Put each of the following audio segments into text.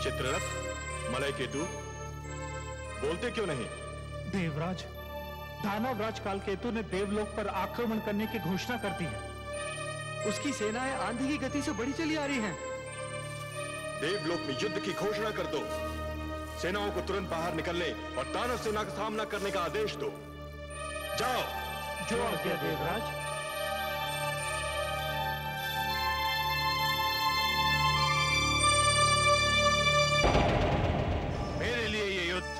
चित्ररथ, मलयकेतु, बोलते क्यों नहीं? देवराज, दानवराज कालकेतु ने देवलोक पर आक्रमण करने की घोषणा कर दी है। उसकी सेनाएं आंधी की गति से बढ़ी चली आ रही हैं। देवलोक में युद्ध की घोषणा कर दो। सेनाओं को तुरंत बाहर निकलने और दानव सेना का सामना करने का आदेश दो। जाओ। जो आज्ञा देवराज। मेरे लिए ये युद्ध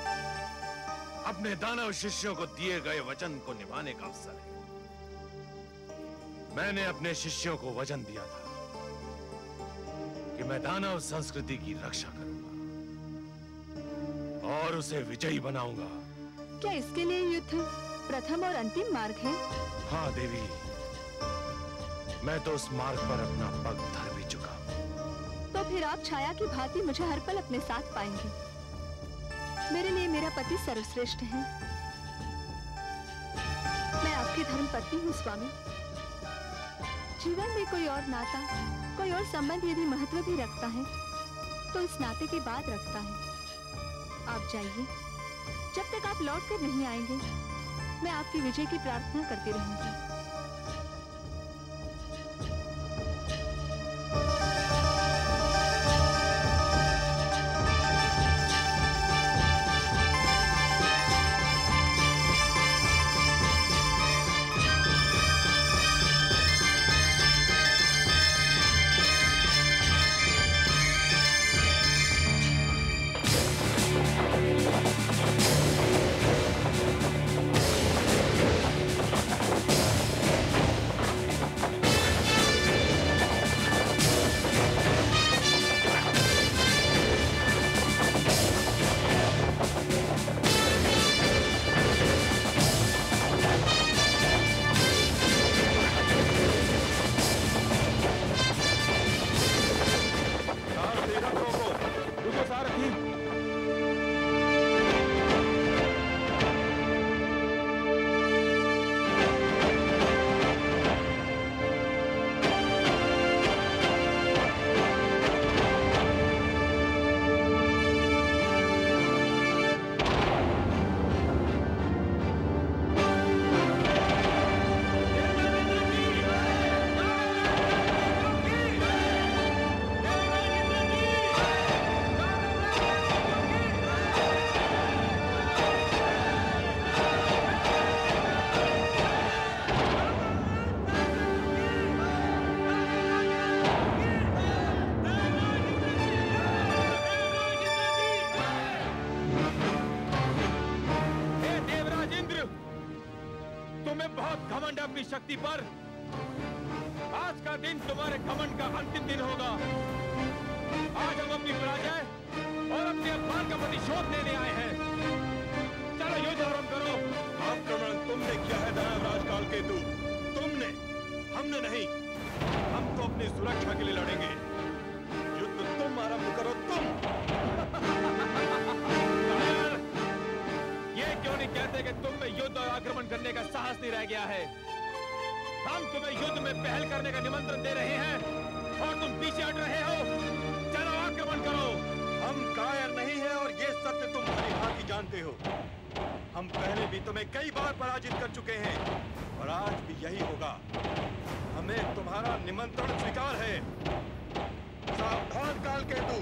अपने दानव शिष्यों को दिए गए वचन को निभाने का अवसर है। मैंने अपने शिष्यों को वचन दिया था कि मैं दानव संस्कृति की रक्षा करूंगा और उसे विजयी बनाऊंगा। क्या इसके लिए युद्ध प्रथम और अंतिम मार्ग है? हाँ देवी, मैं तो उस मार्ग पर अपना पग धर भी चुका हूं। तो फिर आप छाया की भांति मुझे हर पल अपने साथ पाएंगे। मेरे लिए मेरा पति सर्वश्रेष्ठ है। मैं आपकी धर्मपत्नी हूँ स्वामी। जीवन में कोई और नाता, कोई और संबंध यदि महत्व भी रखता है तो इस नाते के बाद रखता है। आप जाइए, जब तक आप लौट कर नहीं आएंगे मैं आपकी विजय की प्रार्थना करती रहूंगी। शक्ति पर आज का दिन तुम्हारे घमंड का अंतिम दिन होगा। आज हम अपनी पराजय और अपने अपमान का प्रतिशोध लेने आए हैं। चलो युद्ध आरंभ करो। आक्रमण तुमने किया है दानवराज कालकेतु, तुमने, हमने नहीं। हम तो अपनी सुरक्षा के लिए लड़ेंगे। युद्ध तुम आरंभ करो, तुम। ये क्यों नहीं कहते कि तुम में युद्ध और आक्रमण करने का साहस नहीं रह गया है? हम तुम्हें युद्ध में पहल करने का निमंत्रण दे रहे हैं और तुम पीछे हट रहे हो। चलो आक्रमण करो। हम कायर नहीं हैं और ये सत्य तुम भली भांति जानते हो। हम पहले भी तुम्हें कई बार पराजित कर चुके हैं और आज भी यही होगा। हमें तुम्हारा निमंत्रण स्वीकार है। सावधान कालकेतु।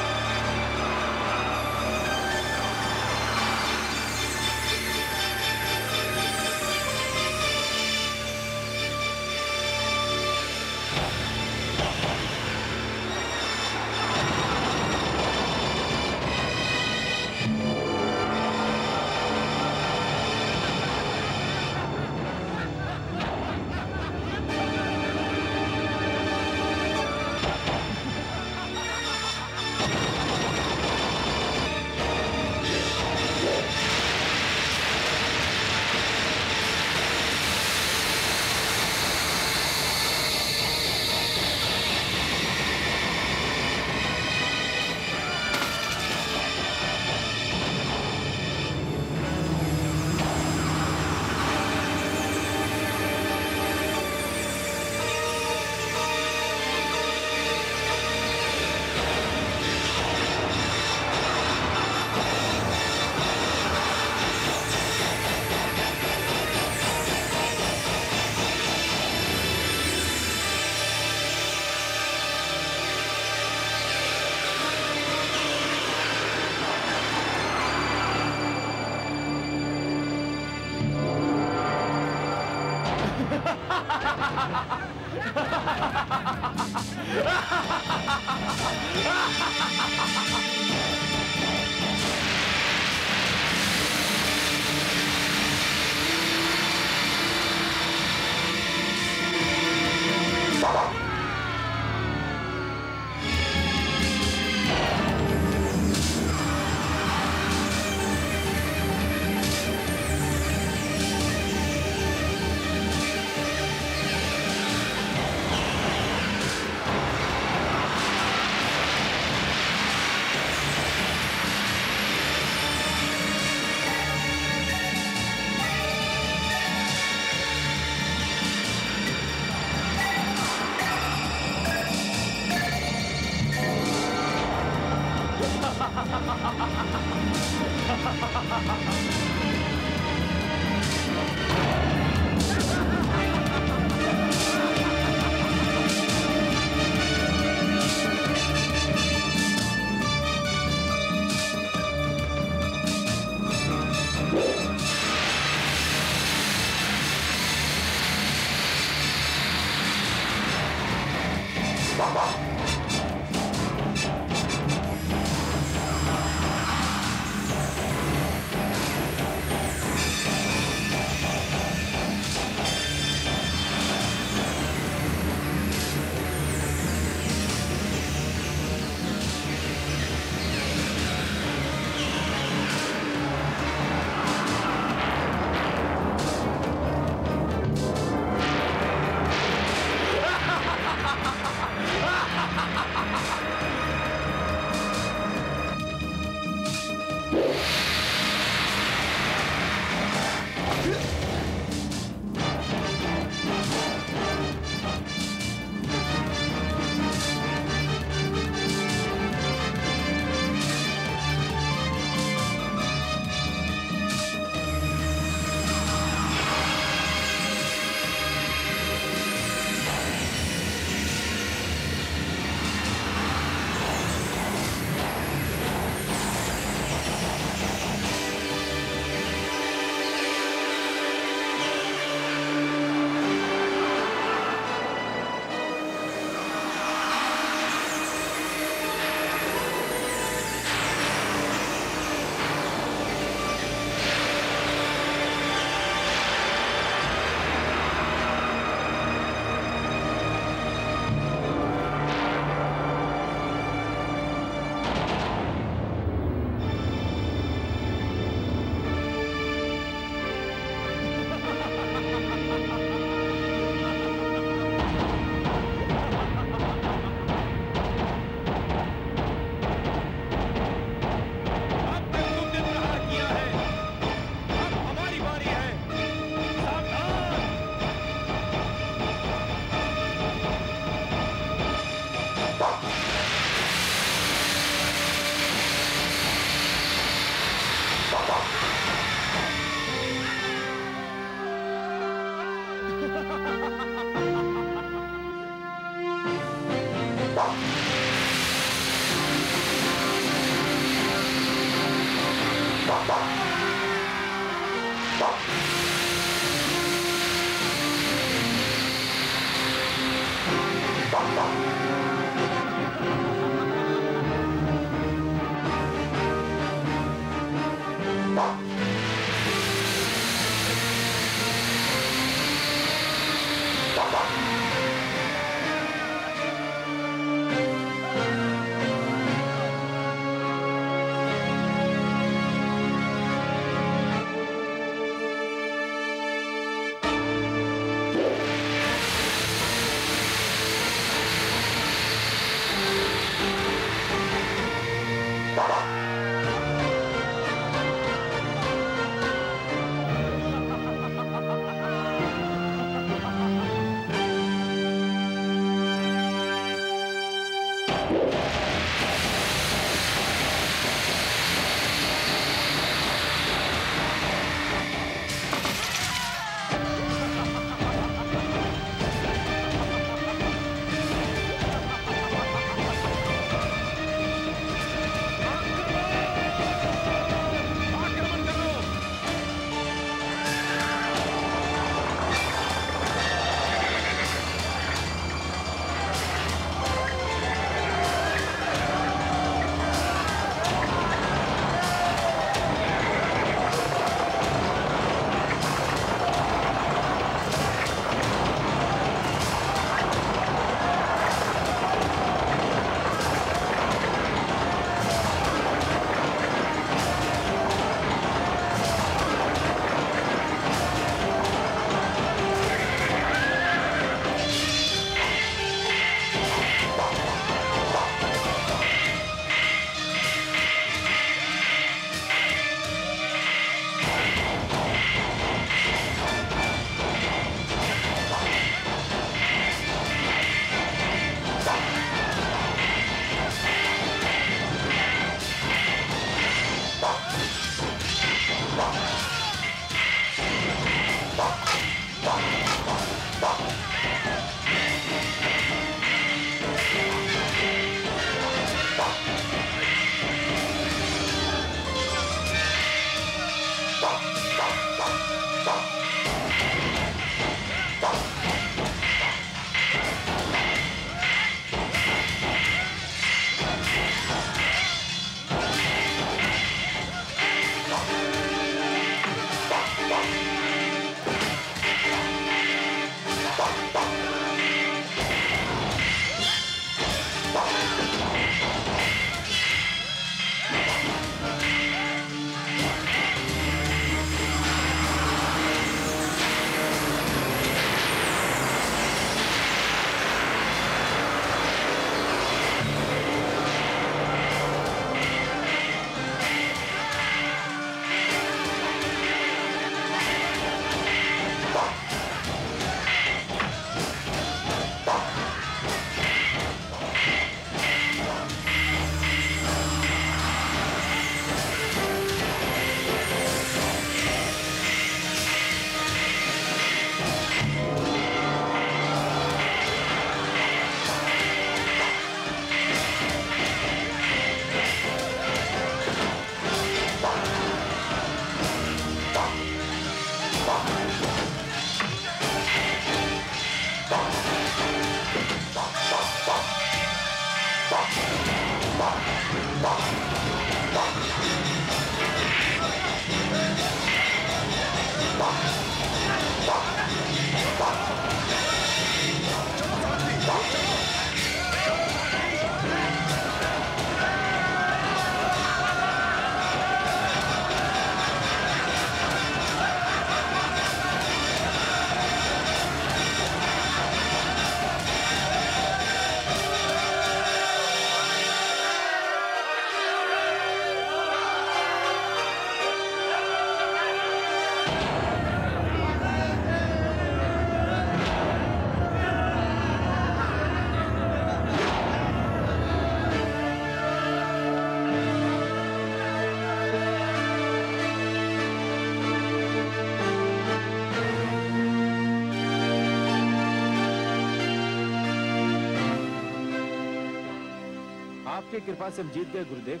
आपकी कृपा से हम जीत गए गुरुदेव।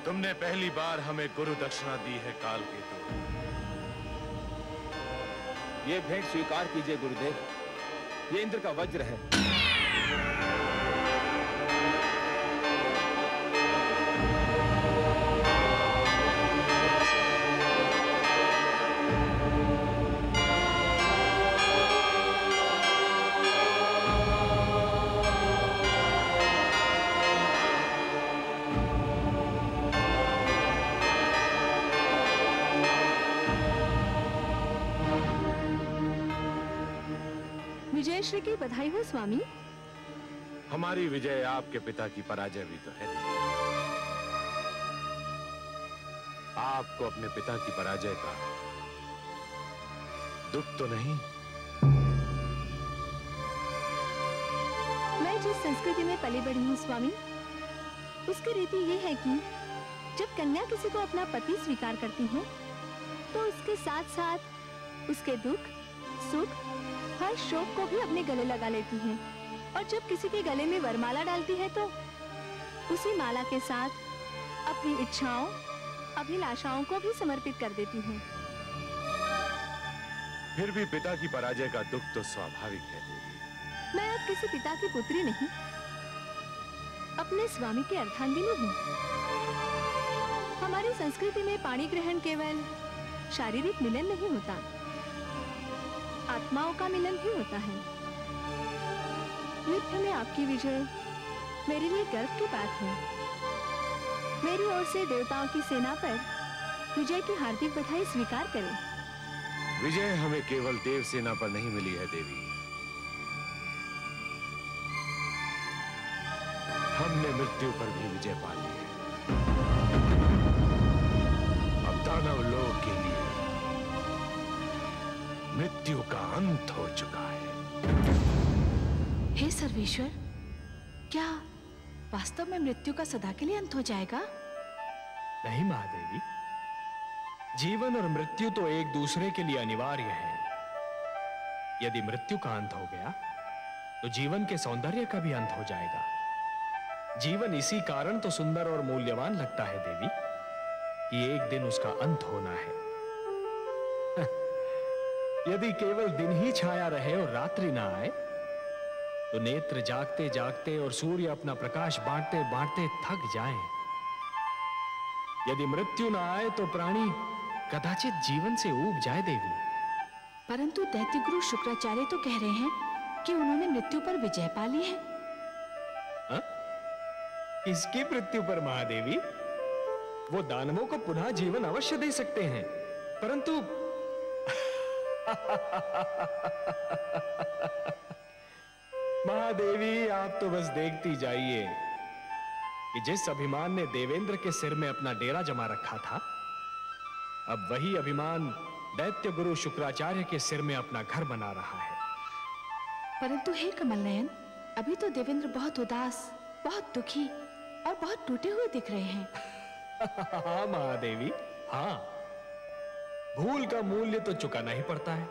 तुमने पहली बार हमें गुरु दक्षिणा दी है काल केतु। ये भेंट स्वीकार कीजिए गुरुदेव, ये इंद्र का वज्र है। विजय श्री की बधाई हो स्वामी। हमारी विजय आपके पिता की पराजय भी तो है। आपको अपने पिता की पराजय का दुख तो नहीं? मैं जिस संस्कृति में पली बड़ी हूँ स्वामी, उसकी रीति ये है कि जब कन्या किसी को अपना पति स्वीकार करती है तो उसके साथ साथ उसके दुख, सुख, हर शोक को भी अपने गले लगा लेती है। और जब किसी के गले में वरमाला डालती है तो उसी माला के साथ अपनी इच्छाओं, अभिलाषाओं को भी समर्पित कर देती है। फिर भी पिता की पराजय का दुख तो स्वाभाविक है देवी। मैं अब किसी पिता की पुत्री नहीं, अपने स्वामी की अर्धांगिनी हूँ। हमारी संस्कृति में पाणी ग्रहण केवल शारीरिक मिलन नहीं होता, आत्माओं का मिलन भी होता है। युद्ध में आपकी विजय मेरे लिए गर्व की बात है। मेरी ओर से देवताओं की सेना पर विजय की हार्दिक बधाई स्वीकार करें। विजय हमें केवल देव सेना पर नहीं मिली है देवी, हमने मृत्यु पर भी विजय पा ली है। अब दानव लोक के लिए मृत्यु का अंत हो चुका है। हे सर्वेश्वर, क्या वास्तव में मृत्यु का सदा के लिए अंत हो जाएगा? नहीं महादेवी, जीवन और मृत्यु तो एक दूसरे के लिए अनिवार्य है। यदि मृत्यु का अंत हो गया तो जीवन के सौंदर्य का भी अंत हो जाएगा। जीवन इसी कारण तो सुंदर और मूल्यवान लगता है देवी कि एक दिन उसका अंत होना है। यदि केवल दिन ही छाया रहे और रात्रि ना आए तो नेत्र जागते जागते और सूर्य अपना प्रकाश बांटते बांटते थक जाएं। यदि मृत्यु ना आए तो प्राणी कदाचित जीवन से ऊब जाए देवी। परंतु दैत्य गुरु शुक्राचार्य तो कह रहे हैं कि उन्होंने मृत्यु पर विजय पा ली है। किसकी मृत्यु पर महादेवी? वो दानवों को पुनः जीवन अवश्य दे सकते हैं, परंतु महादेवी आप तो बस देखती जाइए कि जिस अभिमान ने देवेंद्र के सिर में अपना डेरा जमा रखा था, अब वही अभिमान दैत्य गुरु शुक्राचार्य के सिर में अपना घर बना रहा है। परंतु हे कमल नयन, अभी तो देवेंद्र बहुत उदास, बहुत दुखी और बहुत टूटे हुए दिख रहे हैं। हाँ महादेवी, हाँ, भूल का मूल्य तो चुकाना ही पड़ता है।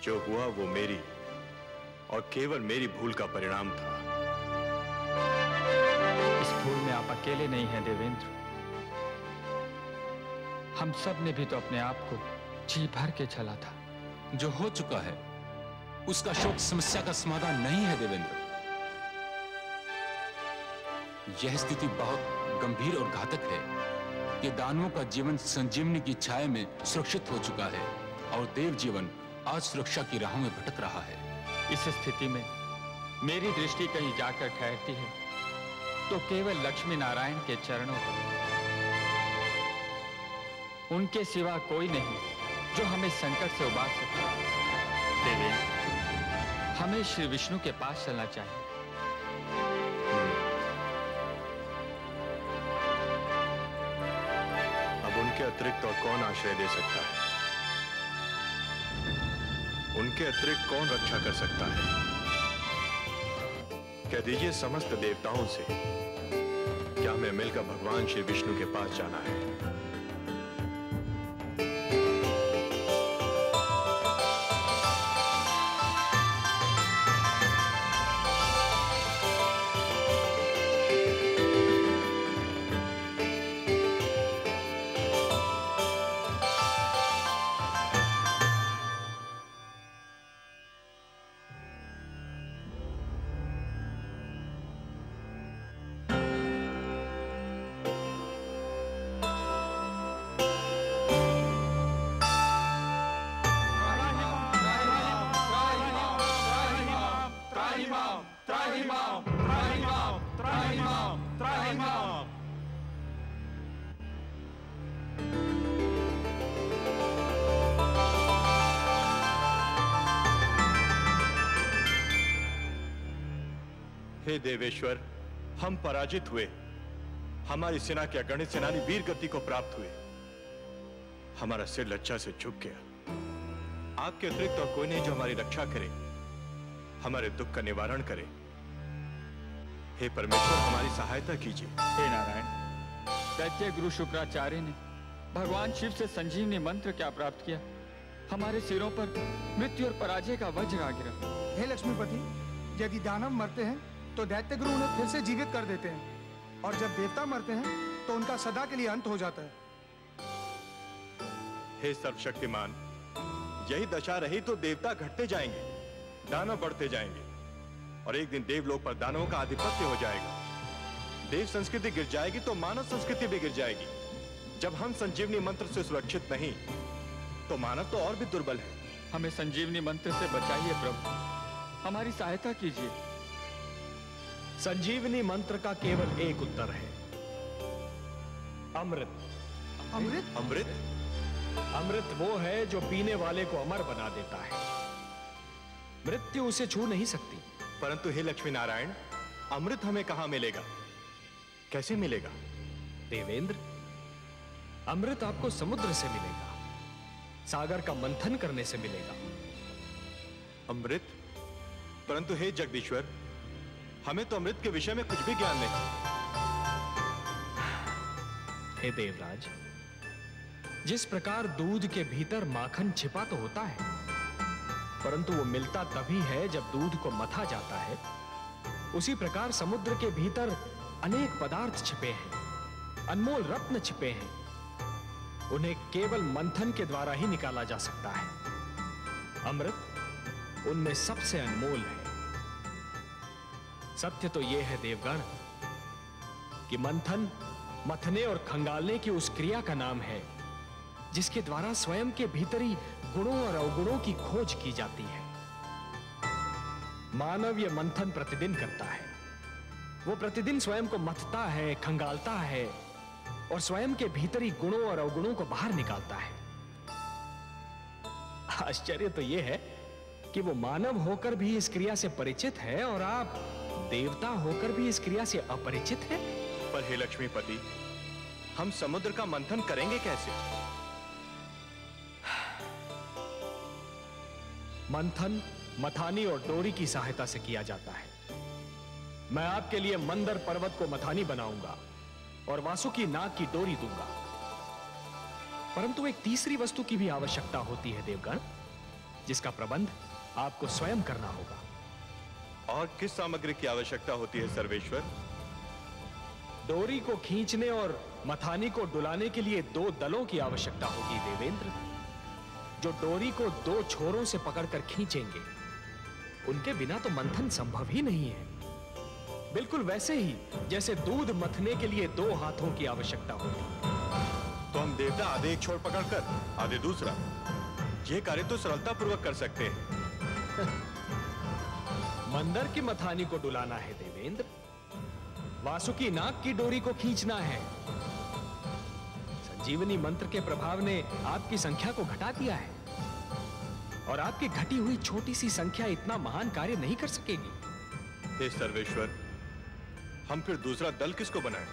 जो हुआ वो मेरी और केवल मेरी भूल का परिणाम था। इस भूल में आप अकेले नहीं हैं देवेंद्र। हम सब ने भी तो अपने आप को जी भर के छला था। जो हो चुका है उसका शोक समस्या का समाधान नहीं है देवेंद्र। यह स्थिति बहुत गंभीर और घातक है कि दानवों का जीवन संजीवनी की छाया में सुरक्षित हो चुका है और देव जीवन आज सुरक्षा की राहों में भटक रहा है। इस स्थिति में मेरी दृष्टि कहीं जाकर ठहरती है तो केवल लक्ष्मी नारायण के चरणों पर। उनके सिवा कोई नहीं जो हमें संकट से उबार सके। देवेंद्र, हमें श्री विष्णु के पास चलना चाहिए। अब उनके अतिरिक्त और कौन आश्रय दे सकता है? उनके अतिरिक्त कौन रक्षा कर सकता है? कह दीजिए समस्त देवताओं से, क्या हमें मिलकर भगवान श्री विष्णु के पास जाना है? हे देवेश्वर, हम पराजित हुए। हमारी सेना के अगणित सेनानी वीर गति को प्राप्त हुए। हमारा सिर लज्जा से झुक गया। आपके अतिरिक्त और कोई नहीं जो हमारी रक्षा करे, हमारे दुख का निवारण करे। हे परमेश्वर, हमारी सहायता कीजिए। हे नारायण, दैत्य गुरु शुक्राचार्य ने भगवान शिव से संजीवनी मंत्र क्या प्राप्त किया? हमारे सिरों पर मृत्यु और पराजय का वज्र आ गिरा। हे लक्ष्मीपति, यदि दानव मरते हैं तो दैत्य गुरु उन्हें फिर से जीवित कर देते हैं, और जब देवता मरते हैं तो उनका सदा के लिए अंत हो जाता है। हे सर्वशक्तिमान, यही दशा रही तो देवता घटते जाएंगे, दानव बढ़ते जाएंगे, और एक दिन देवलोक पर दानवों का आधिपत्य हो जाएगा। देव संस्कृति गिर जाएगी तो मानव संस्कृति भी गिर जाएगी। जब हम संजीवनी मंत्र से सुरक्षित नहीं तो मानव तो और भी दुर्बल है। हमें संजीवनी मंत्र से बचाइए प्रभु, हमारी सहायता कीजिए। संजीवनी मंत्र का केवल एक उत्तर है, अमृत। अमृत? अमृत? अमृत वो है जो पीने वाले को अमर बना देता है। मृत्यु उसे छू नहीं सकती। परंतु हे लक्ष्मी नारायण, अमृत हमें कहां मिलेगा, कैसे मिलेगा? देवेंद्र, अमृत आपको समुद्र से मिलेगा, सागर का मंथन करने से मिलेगा। अमृत? परंतु हे जगदीश्वर, हमें तो अमृत के विषय में कुछ भी ज्ञान नहीं। हे देवराज, जिस प्रकार दूध के भीतर माखन छिपा तो होता है, परंतु वो मिलता तभी है जब दूध को मथा जाता है, उसी प्रकार समुद्र के भीतर अनेक पदार्थ छिपे हैं, अनमोल रत्न छिपे हैं। उन्हें केवल मंथन के द्वारा ही निकाला जा सकता है। अमृत उनमें सबसे अनमोल है। सत्य तो यह है देवगण कि मंथन मथने और खंगालने की उस क्रिया का नाम है जिसके द्वारा स्वयं के भीतरी गुणों और अवगुणों की खोज की जाती है। मानव यह मंथन प्रतिदिन करता है। वो प्रतिदिन स्वयं को मथता है, खंगालता है और स्वयं के भीतरी गुणों और अवगुणों को बाहर निकालता है। आश्चर्य तो यह है कि वो मानव होकर भी इस क्रिया से परिचित है और आप देवता होकर भी इस क्रिया से अपरिचित हैं। पर हे लक्ष्मीपति, हम समुद्र का मंथन करेंगे कैसे? मंथन मथानी और डोरी की सहायता से किया जाता है। मैं आपके लिए मंदर पर्वत को मथानी बनाऊंगा और वासुकी नाग की डोरी दूंगा। परंतु एक तीसरी वस्तु की भी आवश्यकता होती है देवगण, जिसका प्रबंध आपको स्वयं करना होगा। और किस सामग्री की आवश्यकता होती है सर्वेश्वर? डोरी को खींचने और मथानी को डुलाने के लिए 2 दलों की आवश्यकता होगी देवेंद्र, जो डोरी को 2 छोरों से पकड़कर खींचेंगे। उनके बिना तो मंथन संभव ही नहीं है। बिल्कुल वैसे ही जैसे दूध मथने के लिए 2 हाथों की आवश्यकता होती। तो हम देवता आधे एक छोर पकड़कर आधे दूसरा, ये कार्य तो सरलता पूर्वक कर सकते हैं। मंदर की मथानी को डुलाना है देवेंद्र, वासुकी नाग की डोरी को खींचना है। संजीवनी मंत्र के प्रभाव ने आपकी संख्या को घटा दिया है और आपकी घटी हुई छोटी सी संख्या इतना महान कार्य नहीं कर सकेगी। हे सर्वेश्वर, हम फिर दूसरा दल किसको बनाएं?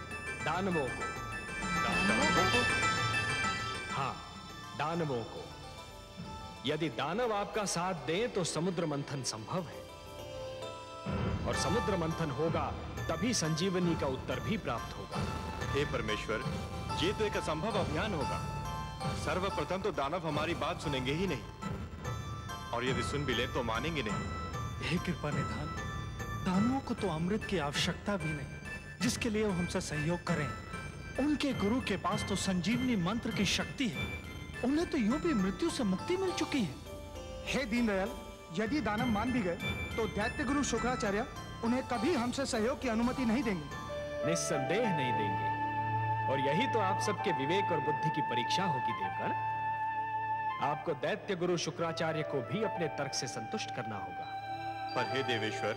दानवों को। हाँ, दानवों को। यदि दानव आपका साथ दें तो समुद्र मंथन संभव है, और समुद्र मंथन होगा तभी संजीवनी का उत्तर भी प्राप्त होगा। हे परमेश्वर, ये तो एक असंभव अभियान होगा। सर्वप्रथम तो दानव हमारी बात सुनेंगे ही नहीं, और यदि सुन भी ले तो मानेंगे नहीं। हे कृपा निधान, दानवों को तो अमृत की आवश्यकता भी नहीं जिसके लिए वो हमसे सहयोग करें। उनके गुरु के पास तो संजीवनी मंत्र की शक्ति है, उन्हें तो यूं भी मृत्यु से मुक्ति मिल चुकी है। हे दीनदयाल, यदि दानव मान भी गए तो दैत्य गुरु शुक्राचार्य उन्हें कभी हमसे सहयोग की अनुमति नहीं देंगे। निस्संदेह नहीं देंगे, और यही तो आप सबके विवेक और बुद्धि की परीक्षा होगी देवगण। आपको दैत्य गुरु शुक्राचार्य को भी अपने तर्क से संतुष्ट करना होगा। पर हे देवेश्वर,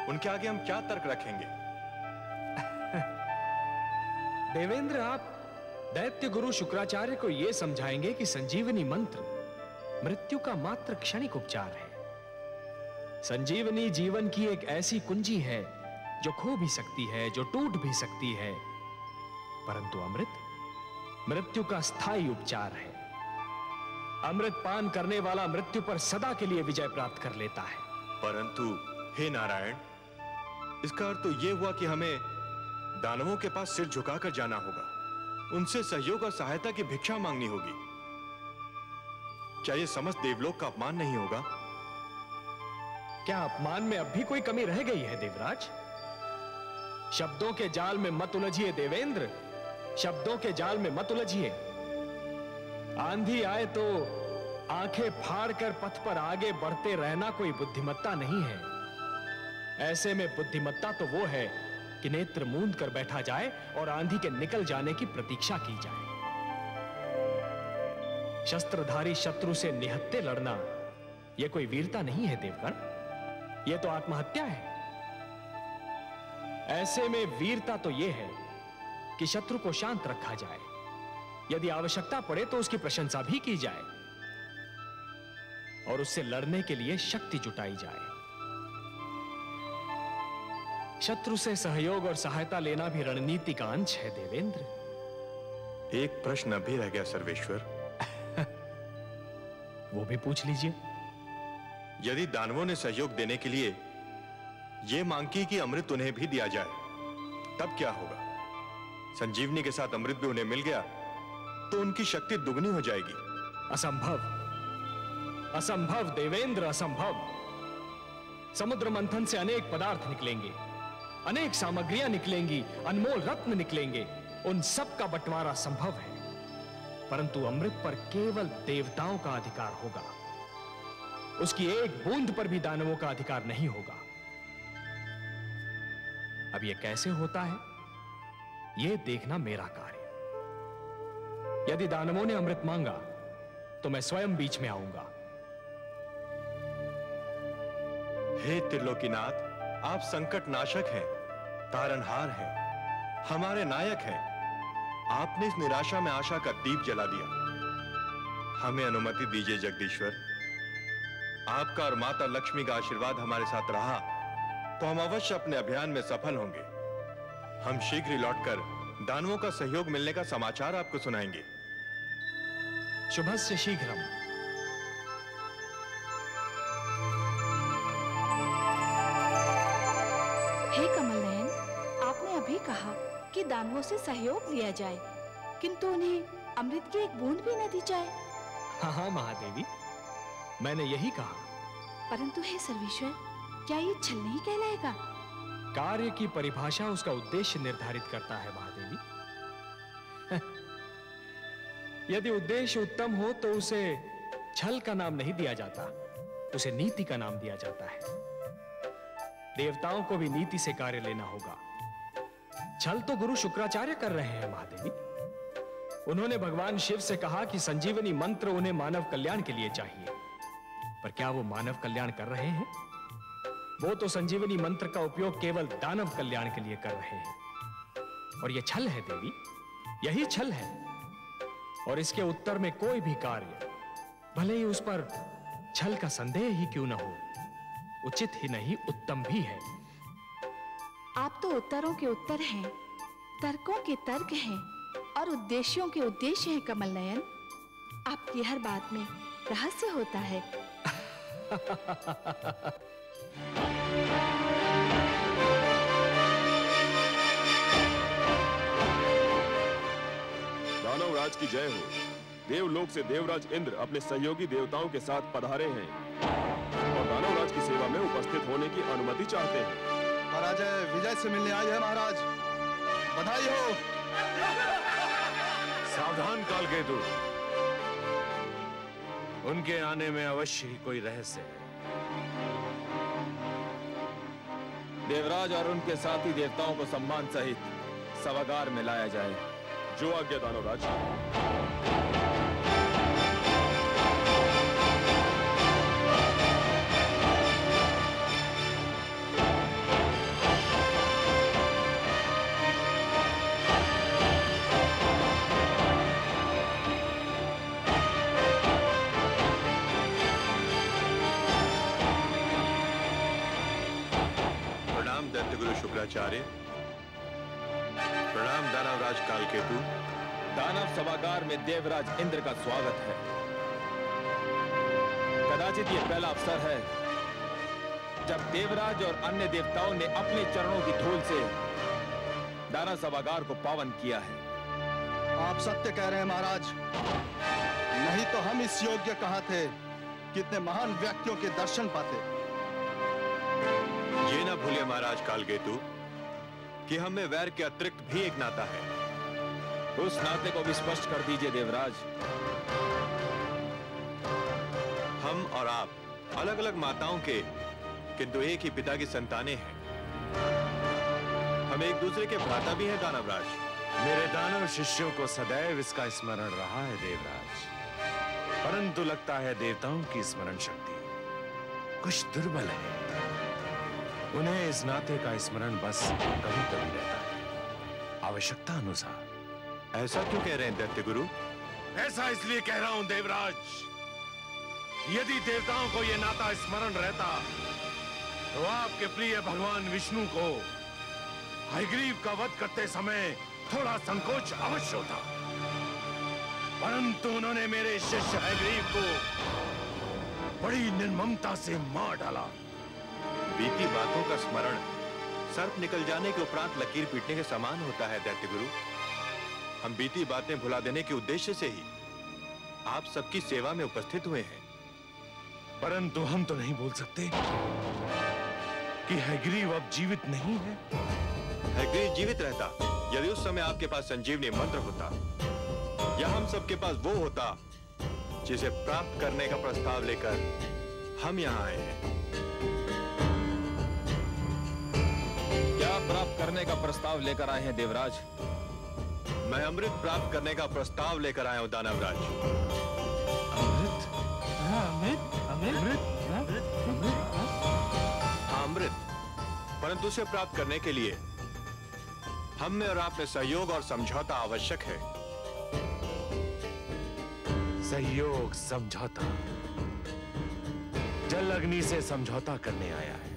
उनके आगे हम क्या तर्क रखेंगे? देवेंद्र, आप दैत्य गुरु शुक्राचार्य को यह समझाएंगे कि संजीवनी मंत्र मृत्यु का मात्र क्षणिक उपचार है। संजीवनी जीवन की एक ऐसी कुंजी है जो खो भी सकती है, जो टूट भी सकती है, परंतु अमृत मृत्यु का स्थायी उपचार है। अमृत पान करने वाला मृत्यु पर सदा के लिए विजय प्राप्त कर लेता है। परंतु हे नारायण, इसका अर्थ तो यह हुआ कि हमें दानवों के पास सिर झुकाकर जाना होगा, उनसे सहयोग और सहायता की भिक्षा मांगनी होगी। क्या यह समस्त देवलोक का अपमान नहीं होगा? क्या अपमान में अब भी कोई कमी रह गई है देवराज? शब्दों के जाल में मत उलझिए देवेंद्र, शब्दों के जाल में मत उलझिए। आंधी आए तो आंखें फाड़कर पथ पर आगे बढ़ते रहना कोई बुद्धिमत्ता नहीं है। ऐसे में बुद्धिमत्ता तो वो है कि नेत्र मूंद कर बैठा जाए और आंधी के निकल जाने की प्रतीक्षा की जाए। शस्त्रधारी शत्रु से निहत्थे लड़ना यह कोई वीरता नहीं है देवगण, यह तो आत्महत्या है। ऐसे में वीरता तो यह है कि शत्रु को शांत रखा जाए, यदि आवश्यकता पड़े तो उसकी प्रशंसा भी की जाए और उससे लड़ने के लिए शक्ति जुटाई जाए। शत्रु से सहयोग और सहायता लेना भी रणनीति का अंश है देवेंद्र। एक प्रश्न अभी रह गया सर्वेश्वर। वो भी पूछ लीजिए। यदि दानवों ने सहयोग देने के लिए यह मांग की कि अमृत उन्हें भी दिया जाए, तब क्या होगा? संजीवनी के साथ अमृत भी उन्हें मिल गया तो उनकी शक्ति दुगनी हो जाएगी। असंभव, असंभव देवेंद्र, असंभव। समुद्र मंथन से अनेक पदार्थ निकलेंगे, अनेक सामग्रियां निकलेंगी, अनमोल रत्न निकलेंगे, उन सब का बंटवारा संभव है, परंतु अमृत पर केवल देवताओं का अधिकार होगा। उसकी एक बूंद पर भी दानवों का अधिकार नहीं होगा। अब यह कैसे होता है, यह देखना मेरा कार्य। यदि दानवों ने अमृत मांगा तो मैं स्वयं बीच में आऊंगा। हे त्रिलोकीनाथ, आप संकट नाशक हैं, तारनहार हैं, हमारे नायक हैं। आपने इस निराशा में आशा का दीप जला दिया। हमें अनुमति दीजिए जगदीश्वर। आपका और माता लक्ष्मी का आशीर्वाद हमारे साथ रहा तो हम अवश्य अपने अभियान में सफल होंगे। हम शीघ्र ही लौटकर दानवों का सहयोग मिलने का समाचार आपको सुनाएंगे। शुभस्य शीघ्रम। हे कमलनयन, आपने अभी कहा कि दानवों से सहयोग लिया जाए, किंतु उन्हें अमृत की एक बूंद भी न दी जाए। हाँ महादेवी, मैंने यही कहा। परंतु हे सर्वेश्वर, क्या ये छल नहीं कहलाएगा? कार्य की परिभाषा उसका उद्देश्य निर्धारित करता है महादेवी। यदि उद्देश्य उत्तम हो तो उसे छल का नाम नहीं दिया जाता, उसे नीति का नाम दिया जाता है। देवताओं को भी नीति से कार्य लेना होगा। छल तो गुरु शुक्राचार्य कर रहे हैं महादेवी। उन्होंने भगवान शिव से कहा कि संजीवनी मंत्र उन्हें मानव कल्याण के लिए चाहिए, पर क्या वो मानव कल्याण कर रहे हैं? वो तो संजीवनी मंत्र का उपयोग केवल दानव कल्याण के लिए कर रहे हैं। और यह छल है देवी, यही छल है। और इसके उत्तर में कोई भी कार्य, भले ही उस पर छल का संदेह ही क्यों न हो, उचित ही नहीं उत्तम भी है। आप तो उत्तरों के उत्तर हैं, तर्कों के तर्क हैं और उद्देश्यों के उद्देश्य हैं कमलनयन। आपकी हर बात में रहस्य होता है। दानवराज की जय हो। देवलोक से देवराज इंद्र अपने सहयोगी देवताओं के साथ पधारे हैं और दानवराज की सेवा में उपस्थित होने की अनुमति चाहते हैं। पराजय विजय से मिलने आई है महाराज, बधाई हो। सावधान कालकेतु, उनके आने में अवश्य ही कोई रहस्य है। देवराज और उनके साथी देवताओं को सम्मान सहित सभागार में लाया जाए। जो आज्ञा दानवराज। प्रणाम दैत्यगुरु शुक्राचार्य। प्रणाम दानवराज कालकेतु। दानव सभागार में देवराज इंद्र का स्वागत है। कदाचित ये पहला अवसर है जब देवराज और अन्य देवताओं ने अपने चरणों की धूल से दानव सभागार को पावन किया है। आप सत्य कह रहे हैं महाराज, नहीं तो हम इस योग्य कहाँ थे, कितने महान व्यक्तियों के दर्शन पाते। ये ना भूलिए महाराज कालकेतु कि हमें वैर के अतिरिक्त भी एक नाता है। उस नाते को भी स्पष्ट कर दीजिए देवराज। हम और आप अलग अलग माताओं के, किंतु एक ही पिता की संतानें हैं। हम एक दूसरे के भ्राता भी हैं दानवराज। मेरे दानव शिष्यों को सदैव इसका स्मरण रहा है देवराज, परंतु लगता है देवताओं की स्मरण शक्ति कुछ दुर्बल है। उन्हें इस नाते का स्मरण बस कभी कभी रहता है, आवश्यकता अनुसार। ऐसा क्यों कह रहे हैं दैत्य गुरु? ऐसा इसलिए कह रहा हूं देवराज, यदि देवताओं को यह नाता स्मरण रहता तो आपके प्रिय भगवान विष्णु को हयग्रीव का वध करते समय थोड़ा संकोच अवश्य होता, परंतु उन्होंने मेरे शिष्य हयग्रीव को बड़ी निर्ममता से मार डाला। बीती बातों का स्मरण सर्प निकल जाने के उपरांत लकीर पीटने के समान होता है दैत्य गुरु। हम बीती बातें भुला देने के उद्देश्य से ही आप सबकी सेवा में उपस्थित हुए हैं। परंतु हम तो नहीं बोल सकते कि हैग्रीव अब जीवित नहीं है। हैग्रीव जीवित रहता यदि उस समय आपके पास संजीवनी मंत्र होता, या हम सबके पास वो होता जिसे प्राप्त करने का प्रस्ताव लेकर हम यहाँ आए हैं। क्या प्राप्त करने का प्रस्ताव लेकर आए हैं देवराज? मैं अमृत प्राप्त करने का प्रस्ताव लेकर आया हूं दानवराज। अमृत? हाँ, अमृत। परंतु उसे प्राप्त करने के लिए हम में और आप में सहयोग और समझौता आवश्यक है। सहयोग, समझौता। जल अग्नि से समझौता करने आया है।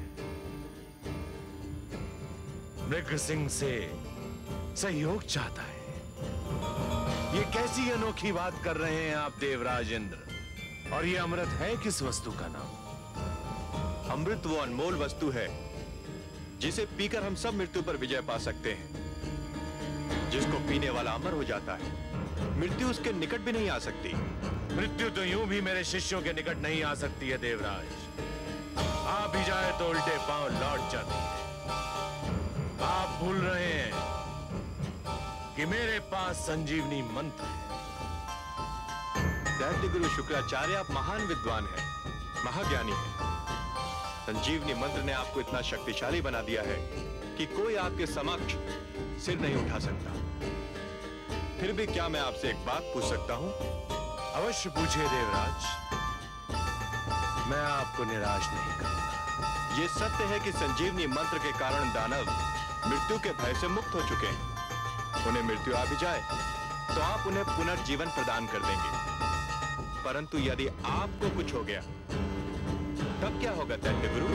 मृग सिंह से सहयोग चाहता है। ये कैसी अनोखी बात कर रहे हैं आप देवराज इंद्र? और ये अमृत है किस वस्तु का नाम? अमृत वो अनमोल वस्तु है जिसे पीकर हम सब मृत्यु पर विजय पा सकते हैं। जिसको पीने वाला अमर हो जाता है, मृत्यु उसके निकट भी नहीं आ सकती। मृत्यु तो यूं भी मेरे शिष्यों के निकट नहीं आ सकती है देवराज। आ भी जाए तो उल्टे पांव लौट जाती है। आप भूल रहे हैं कि मेरे पास संजीवनी मंत्र है। दैत्य गुरु शुक्राचार्य, आप महान विद्वान हैं, महाज्ञानी हैं। संजीवनी मंत्र ने आपको इतना शक्तिशाली बना दिया है कि कोई आपके समक्ष सिर नहीं उठा सकता। फिर भी क्या मैं आपसे एक बात पूछ सकता हूं? अवश्य पूछिए देवराज, मैं आपको निराश नहीं करूंगा। ये सत्य है कि संजीवनी मंत्र के कारण दानव मृत्यु के भय से मुक्त हो चुके हैं। उन्हें मृत्यु आ भी जाए तो आप उन्हें पुनर्जीवन प्रदान कर देंगे। परंतु यदि आपको कुछ हो गया तब क्या होगा दैत्य गुरु?